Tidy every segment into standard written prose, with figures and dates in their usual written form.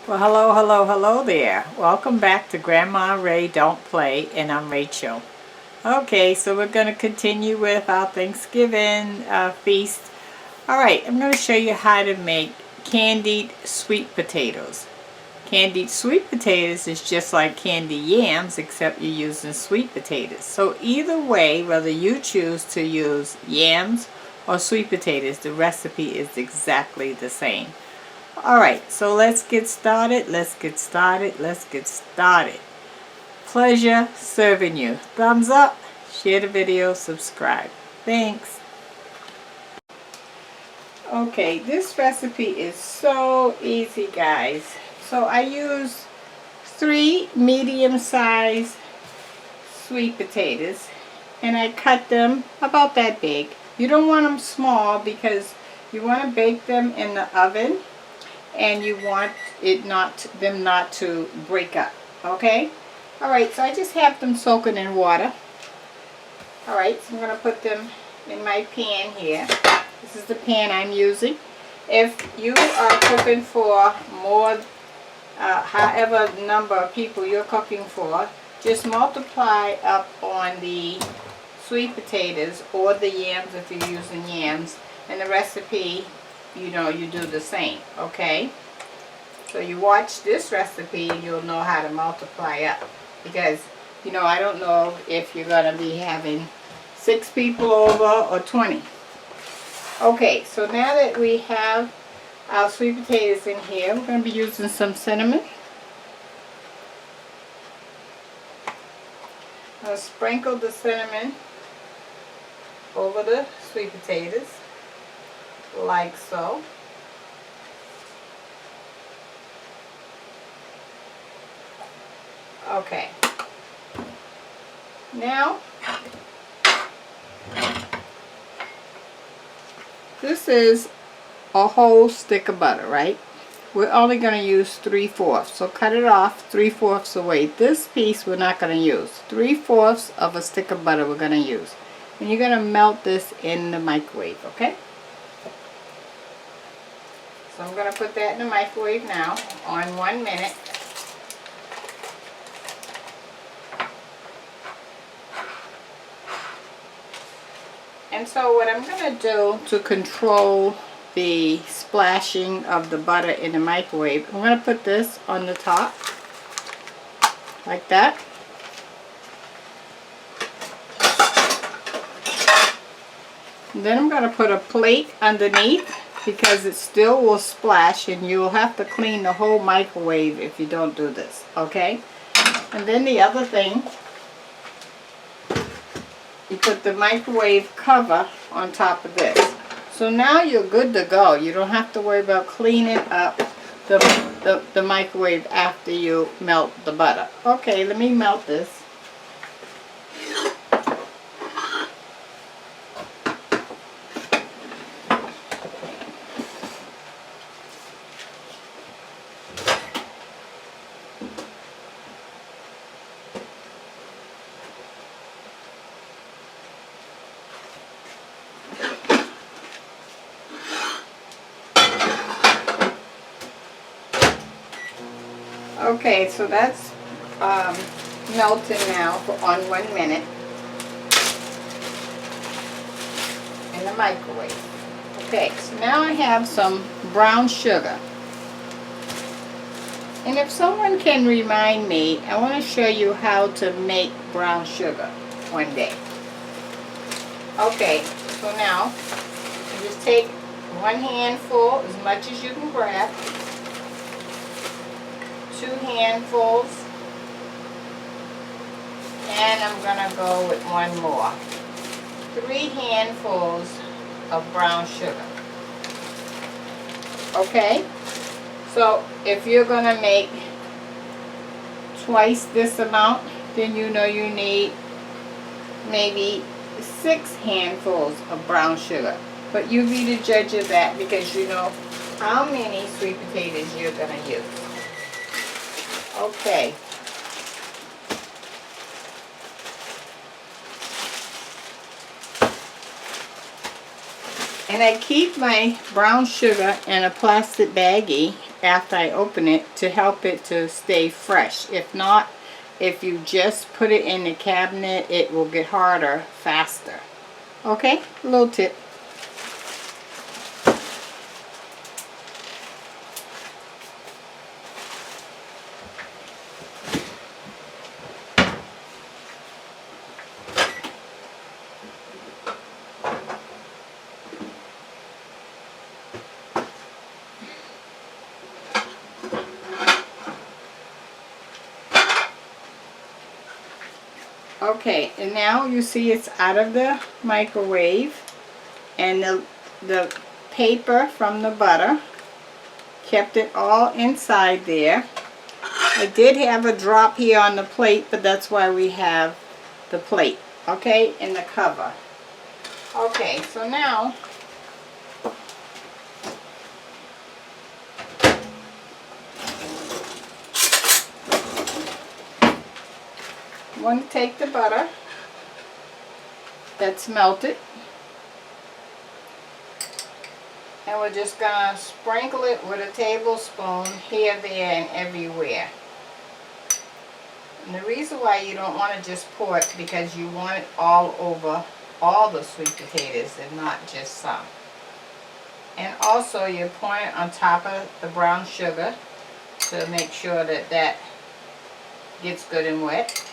Well, hello, hello, hello there. Welcome back to Grandma Ray Don't Play, and I'm Rachel. Okay, so we're going to continue with our Thanksgiving feast. Alright, I'm going to show you how to make candied sweet potatoes. Candied sweet potatoes is just like candy yams, except you're using sweet potatoes. So either way, whether you choose to use yams or sweet potatoes, the recipe is exactly the same. Alright, so let's get started. Pleasure serving you. Thumbs up, share the video, subscribe. Thanks. Okay, this recipe is so easy, guys. So I use 3 medium-sized sweet potatoes, and I cut them about that big. You don't want them small because you want to bake them in the oven, and you want them not to break up. Okay? Alright, so I just have them soaking in water. Alright, so I'm going to put them in my pan here. This is the pan I'm using. If you are cooking for more, however number of people you're cooking for, just multiply up on the sweet potatoes or the yams if you're using yams, and the recipe, you do the same. Okay, so you watch this recipe and you'll know how to multiply up, because I don't know if you're going to be having 6 people over or 20. Okay, so now that we have our sweet potatoes in here, we're going to be using some cinnamon. I'll sprinkle the cinnamon over the sweet potatoes like so. Okay, now this is a whole stick of butter, right? We're only going to use 3/4, so cut it off 3/4 away. This piece we're not going to use. 3/4 of a stick of butter we're going to use, and you're going to melt this in the microwave. Okay, so I'm going to put that in the microwave now on 1 minute. And so what I'm going to do to control the splashing of the butter in the microwave, I'm going to put this on the top like that. And then I'm going to put a plate underneath, because it still will splash and you'll have to clean the whole microwave if you don't do this. Okay, and then the other thing, you put the microwave cover on top of this. So now you're good to go. You don't have to worry about cleaning up the microwave after you melt the butter. Okay, let me melt this. Okay, so that's melting now on 1 minute in the microwave. Okay, so now I have some brown sugar. And if someone can remind me, I want to show you how to make brown sugar one day. Okay, so now you just take 1 handful, as much as you can grab. 2 handfuls, and I'm going to go with 1 more. 3 handfuls of brown sugar. Okay, so if you're going to make twice this amount, then you need maybe 6 handfuls of brown sugar. But you be the judge of that, because you know how many sweet potatoes you're going to use. Okay. And I keep my brown sugar in a plastic baggie after I open it to help it to stay fresh. If not, if you just put it in the cabinet, it will get harder faster. Okay, little tip. Okay, and now you see it's out of the microwave, and the paper from the butter kept it all inside there. I did have a drop here on the plate, but that's why we have the plate, okay, and the cover. Okay, so now I'm going to take the butter that's melted, and we're just going to sprinkle it with a tablespoon here, there, and everywhere. And the reason why you don't want to just pour it, because you want it all over all the sweet potatoes and not just some. And also you're pouring it on top of the brown sugar to make sure that that gets good and wet.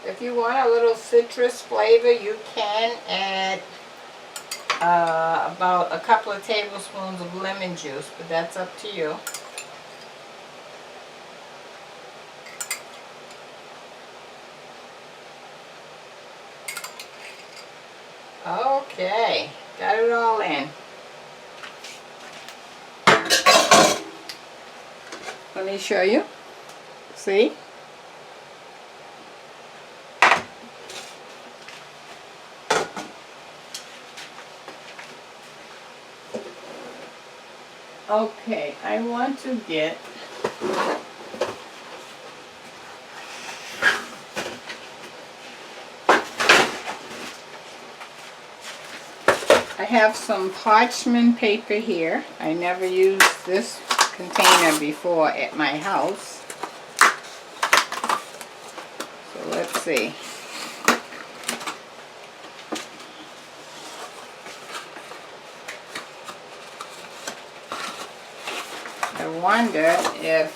If you want a little citrus flavor, you can add about a couple of tablespoons of lemon juice, but that's up to you. Okay, got it all in. Let me show you. See? Okay, I want to get I have some parchment paper here. I never used this container before at my house. So let's see. I wonder if,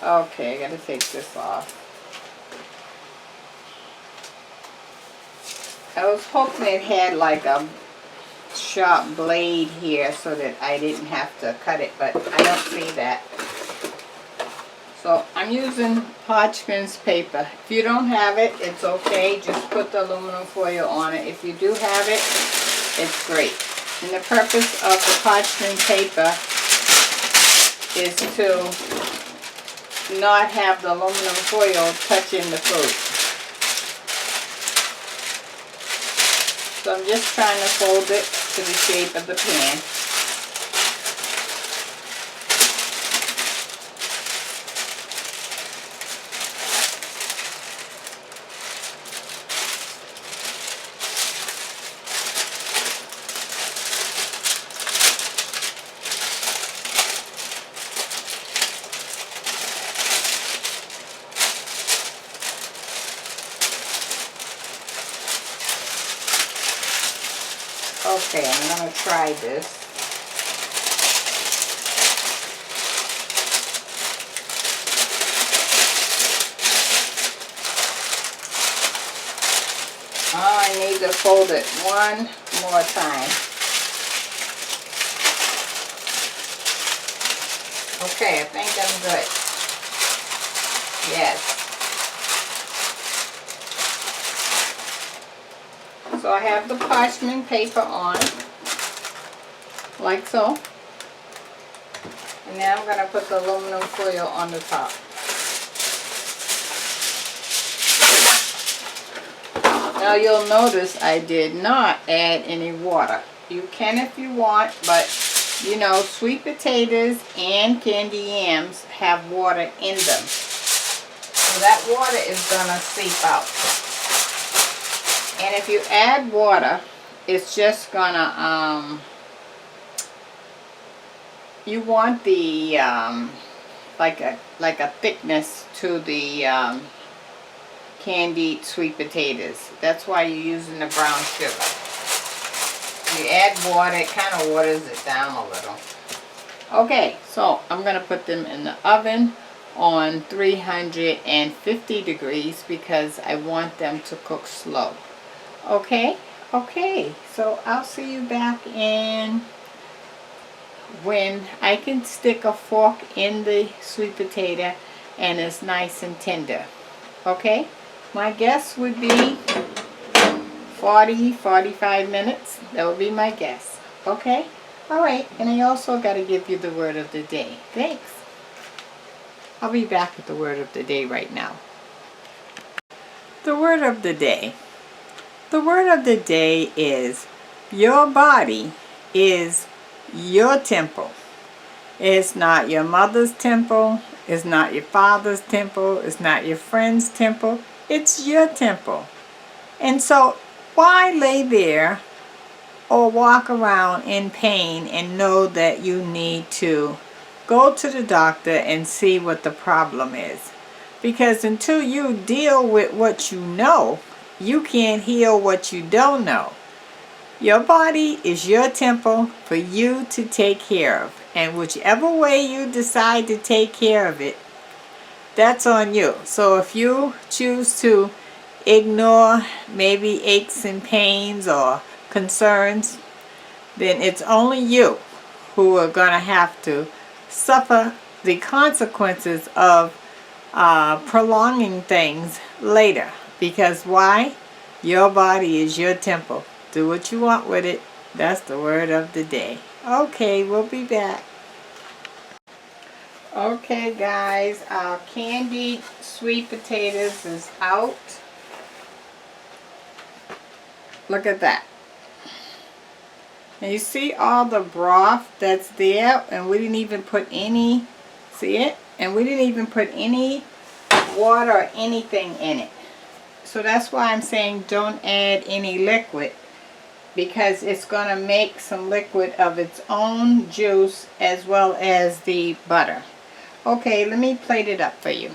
okay, I gotta take this off. I was hoping it had like a sharp blade here so that I didn't have to cut it, but I don't see that. So I'm using parchment paper. If you don't have it, it's okay. Just put the aluminum foil on it. If you do have it, it's great. And the purpose of the parchment paper is to not have the aluminum foil touching the food. So I'm just trying to fold it to the shape of the pan. Okay, I'm going to try this. Oh, I need to fold it one more time. Okay, I think I'm good. Yes. So I have the parchment paper on, like so. And now I'm going to put the aluminum foil on the top. Now you'll notice I did not add any water. You can if you want, but you know, sweet potatoes and candy yams have water in them. So that water is gonna seep out. And if you add water, it's just gonna, you want the, like a thickness to the candied sweet potatoes. That's why you're using the brown sugar. You add water, it kind of waters it down a little. Okay, so I'm going to put them in the oven on 350 degrees because I want them to cook slow. Okay, so I'll see you back in when I can stick a fork in the sweet potato and it's nice and tender. Okay, my guess would be 40-45 minutes. That would be my guess. Okay, alright, and I also got to give you the word of the day. Thanks. I'll be back with the word of the day right now. The word of the day. The word of the day is your body is your temple. It's not your mother's temple. It's not your father's temple. It's not your friend's temple. It's your temple. And so why lay there or walk around in pain and know that you need to go to the doctor and see what the problem is? Because until you deal with what you know, you can't heal what you don't know. Your body is your temple for you to take care of. And whichever way you decide to take care of it, that's on you. So if you choose to ignore maybe aches and pains or concerns, then it's only you who are going to have to suffer the consequences of prolonging things later. Because why? Your body is your temple. Do what you want with it. That's the word of the day. Okay, we'll be back. Okay guys, our candied sweet potatoes is out. Look at that. And you see all the broth that's there, and we didn't even put any, see it? And we didn't even put any water or anything in it. So that's why I'm saying don't add any liquid, because it's going to make some liquid of its own juice as well as the butter. Okay, let me plate it up for you.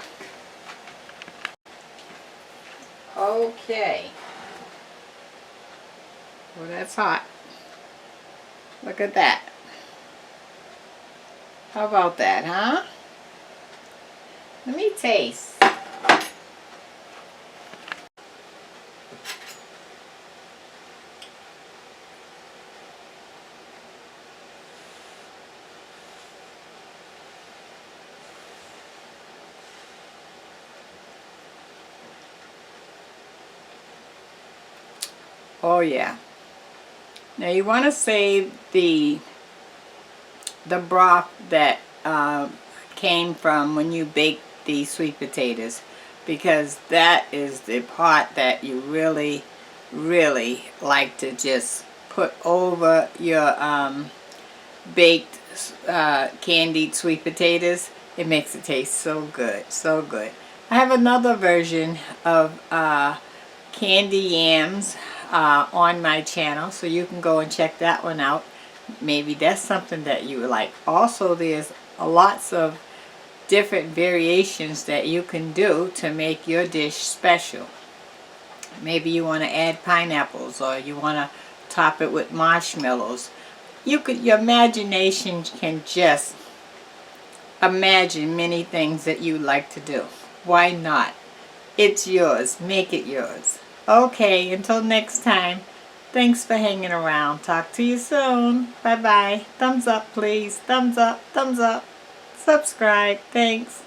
Okay. Well, that's hot. Look at that. How about that, huh? Let me taste. Oh yeah. Now you want to save the broth that came from when you baked the sweet potatoes, because that is the part that you really like to just put over your baked candied sweet potatoes. It makes it taste so good, so good. I have another version of candy yams on my channel, so you can go and check that one out. Maybe that's something that you would like. Also, there's lots of different variations that you can do to make your dish special. Maybe you want to add pineapples, or you want to top it with marshmallows. Your imagination can just imagine many things that you like to do. Why not? It's yours. Make it yours. Okay, until next time, thanks for hanging around. Talk to you soon. Bye-bye. Thumbs up, please. Thumbs up. Thumbs up. Subscribe. Thanks.